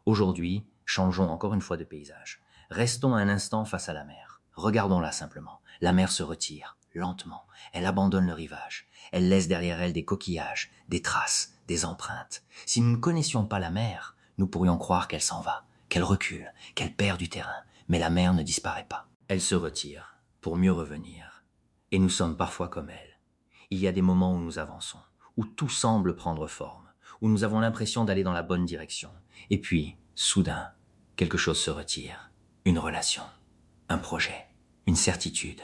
Aujourd'hui, changeons encore une fois de paysage. Restons un instant face à la mer. Regardons-la simplement. La mer se retire, lentement. Elle abandonne le rivage. Elle laisse derrière elle des coquillages, des traces, des empreintes. Si nous ne connaissions pas la mer, nous pourrions croire qu'elle s'en va, qu'elle recule, qu'elle perd du terrain. Mais la mer ne disparaît pas. Elle se retire, pour mieux revenir. Et nous sommes parfois comme elle. Il y a des moments où nous avançons, où tout semble prendre forme, où nous avons l'impression d'aller dans la bonne direction. Et puis, soudain, quelque chose se retire. Une relation, un projet, une certitude,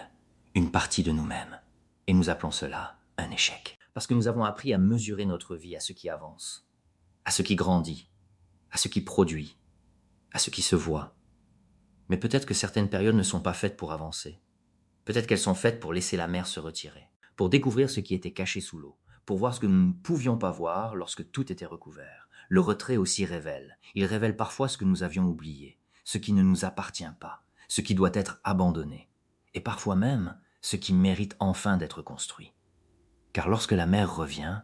une partie de nous-mêmes. Et nous appelons cela un échec. Parce que nous avons appris à mesurer notre vie à ce qui avance, à ce qui grandit, à ce qui produit, à ce qui se voit. Mais peut-être que certaines périodes ne sont pas faites pour avancer. Peut-être qu'elles sont faites pour laisser la mer se retirer, pour découvrir ce qui était caché sous l'eau, pour voir ce que nous ne pouvions pas voir lorsque tout était recouvert. Le retrait aussi révèle. Il révèle parfois ce que nous avions oublié, ce qui ne nous appartient pas, ce qui doit être abandonné, et parfois même ce qui mérite enfin d'être construit. Car lorsque la mer revient,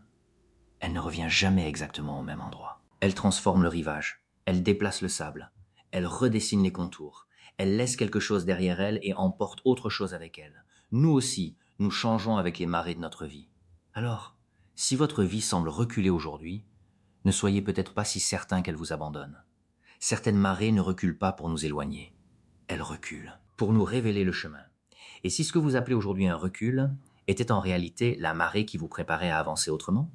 elle ne revient jamais exactement au même endroit. Elle transforme le rivage, elle déplace le sable, elle redessine les contours, elle laisse quelque chose derrière elle et emporte autre chose avec elle. Nous aussi, nous changeons avec les marées de notre vie. Alors, si votre vie semble reculer aujourd'hui, ne soyez peut-être pas si certain qu'elle vous abandonne. Certaines marées ne reculent pas pour nous éloigner. Elles reculent pour nous révéler le chemin. Et si ce que vous appelez aujourd'hui un recul était en réalité la marée qui vous préparait à avancer autrement?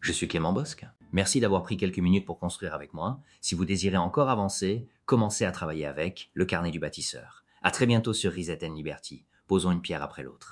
Je suis Clément Bosque. Merci d'avoir pris quelques minutes pour construire avec moi. Si vous désirez encore avancer, commencez à travailler avec le carnet du bâtisseur. À très bientôt sur Reset and Liberty. Posons une pierre après l'autre.